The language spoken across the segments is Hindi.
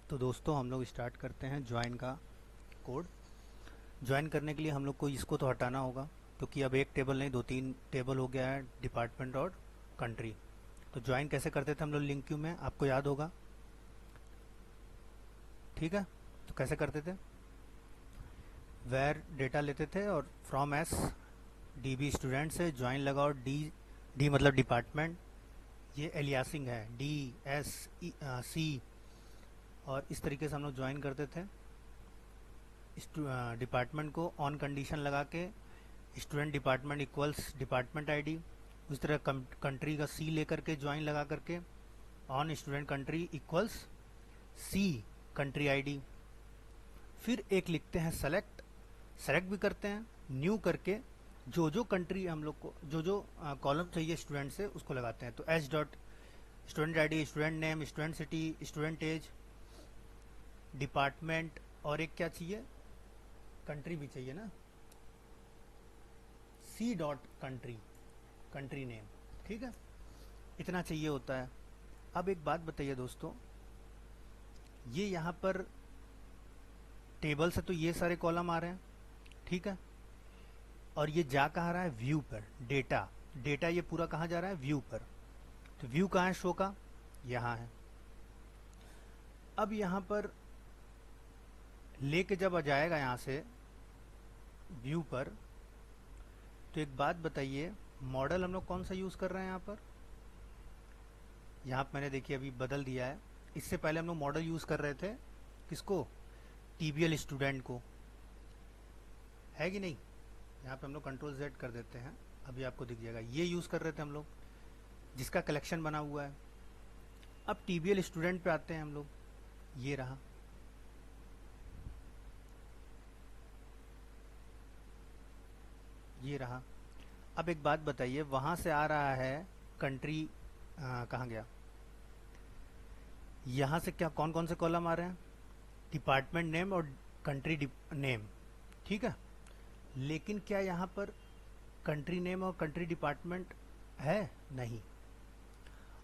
तो दोस्तों हम लोग स्टार्ट करते हैं ज्वाइन का कोड। ज्वाइन करने के लिए हम लोग को इसको तो हटाना होगा, क्योंकि अब एक टेबल नहीं 2-3 टेबल हो गया है, डिपार्टमेंट और कंट्री। तो ज्वाइन कैसे करते थे हम लोग लिंक क्यू में, आपको याद होगा। ठीक है, तो कैसे करते थे, वेर डेटा लेते थे और from S D B student से ज्वाइन लगाओ। डी डी मतलब डिपार्टमेंट, ये एलियासिंग है, डी एस सी, और इस तरीके से हम लोग ज्वाइन करते थे डिपार्टमेंट को ऑन कंडीशन लगा के। Student department equals department ID, उस तरह कंट्री का सी लेकर के ज्वाइन लगा करके on student country equals C country ID. फिर एक लिखते हैं सेलेक्ट, सेलेक्ट भी करते हैं न्यू करके, जो जो कंट्री हम लोग को जो जो कॉलम चाहिए स्टूडेंट से उसको लगाते हैं। तो H dot student ID, student name, student city, student age, department, और एक क्या चाहिए, कंट्री भी चाहिए ना, C dot country, country name. ठीक है, इतना चाहिए होता है। अब एक बात बताइए दोस्तों, ये यहाँ पर टेबल से तो ये सारे कॉलम आ रहे हैं, ठीक है, और ये जा कहाँ रहा है, व्यू पर। डेटा डेटा ये पूरा कहाँ जा रहा है, व्यू पर। तो व्यू कहाँ है शो का, यहाँ है। अब यहाँ पर लेके जब आ जाएगा यहाँ से व्यू पर, तो एक बात बताइए, मॉडल हम लोग कौन सा यूज़ कर रहे हैं यहाँ पर। यहाँ पर मैंने देखिए अभी बदल दिया है। इससे पहले हम लोग मॉडल यूज़ कर रहे थे किसको, टीबीएल स्टूडेंट को, है कि नहीं। यहाँ पे हम लोग कंट्रोल जेड कर देते हैं, अभी आपको दिख जाएगा। ये यूज़ कर रहे थे हम लोग, जिसका कलेक्शन बना हुआ है। अब टीबीएल स्टूडेंट पे आते हैं हम लोग, ये रहा। ये रहा। अब एक बात बताइए, वहाँ से आ रहा है कंट्री, कहाँ गया, यहाँ से क्या कौन कौन से कॉलम आ रहे हैं, डिपार्टमेंट नेम और कंट्री नेम। ठीक है, लेकिन क्या यहाँ पर कंट्री नेम और कंट्री डिपार्टमेंट है, नहीं।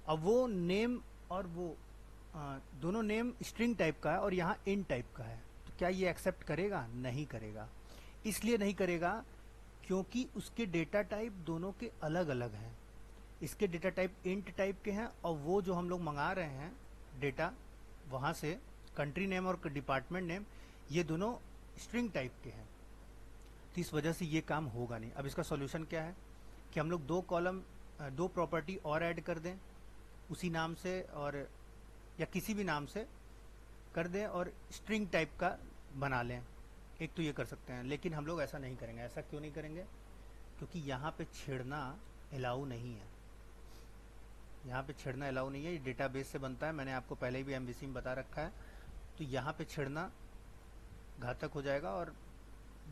अब वो नेम और वो दोनों नेम स्ट्रिंग टाइप का है और यहाँ इन टाइप का है, तो क्या ये एक्सेप्ट करेगा, नहीं करेगा। इसलिए नहीं करेगा क्योंकि उसके डेटा टाइप दोनों के अलग अलग हैं। इसके डेटा टाइप इंट टाइप के हैं, और वो जो हम लोग मंगा रहे हैं डेटा वहाँ से, कंट्री नेम और डिपार्टमेंट नेम, ये दोनों स्ट्रिंग टाइप के हैं। तो इस वजह से ये काम होगा नहीं। अब इसका सॉल्यूशन क्या है कि हम लोग दो कॉलम, दो प्रॉपर्टी और ऐड कर दें उसी नाम से, और या किसी भी नाम से कर दें और स्ट्रिंग टाइप का बना लें। एक तो ये कर सकते हैं, लेकिन हम लोग ऐसा नहीं करेंगे। ऐसा क्यों नहीं करेंगे, क्योंकि यहाँ पे छेड़ना अलाउ नहीं है। यहाँ पे छेड़ना अलाउ नहीं है, ये डेटाबेस से बनता है, मैंने आपको पहले भी एमवीसी में बता रखा है। तो यहाँ पे छेड़ना घातक हो जाएगा और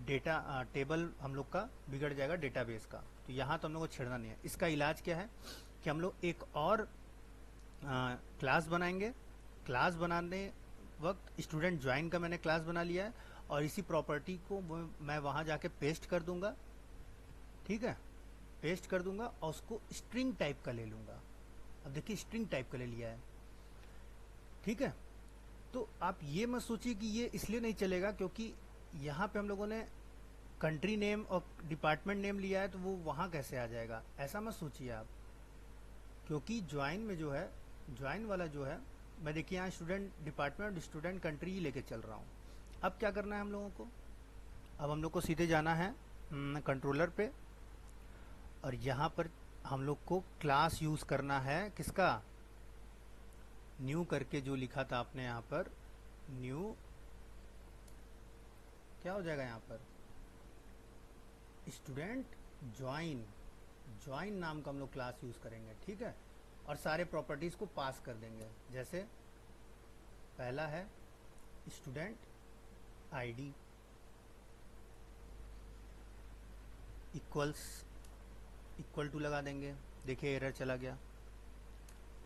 डेटा टेबल हम लोग का बिगड़ जाएगा डेटाबेस का। तो यहाँ तो हम लोग को छेड़ना नहीं है। इसका इलाज क्या है कि हम लोग एक और क्लास बनाएंगे। क्लास बनाने वक्त स्टूडेंट ज्वाइन का मैंने क्लास बना लिया है, और इसी प्रॉपर्टी को मैं वहाँ जाके पेस्ट कर दूंगा। ठीक है, पेस्ट कर दूंगा और उसको स्ट्रिंग टाइप का ले लूँगा। अब देखिए स्ट्रिंग टाइप का ले लिया है। ठीक है, तो आप ये मत सोचिए कि ये इसलिए नहीं चलेगा क्योंकि यहाँ पे हम लोगों ने कंट्री नेम और डिपार्टमेंट नेम लिया है, तो वो वहाँ कैसे आ जाएगा, ऐसा मत सोचिए आप। क्योंकि ज्वाइन में जो है, ज्वाइन वाला जो है, मैं देखिए यहाँ स्टूडेंट डिपार्टमेंट और स्टूडेंट कंट्री ही लेके चल रहा हूँ। अब क्या करना है हम लोगों को, अब हम लोग को सीधे जाना है कंट्रोलर पे, और यहाँ पर हम लोग को क्लास यूज़ करना है किसका, न्यू करके जो लिखा था आपने यहाँ पर, न्यू क्या हो जाएगा यहाँ पर, स्टूडेंट ज्वाइन, ज्वाइन नाम का हम लोग क्लास यूज़ करेंगे। ठीक है, और सारे प्रॉपर्टीज़ को पास कर देंगे। जैसे पहला है student ID equals, equal to लगा देंगे, देखिए एरर चला गया।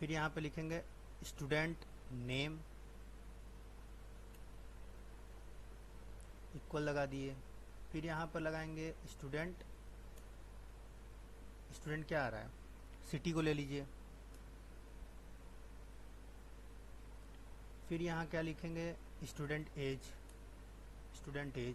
फिर यहाँ पे लिखेंगे स्टूडेंट नेम इक्वल लगा दिए। फिर यहाँ पर लगाएंगे स्टूडेंट, स्टूडेंट क्या आ रहा है, सिटी को ले लीजिए। फिर यहाँ क्या लिखेंगे, स्टूडेंट एज, स्टूडेंट एज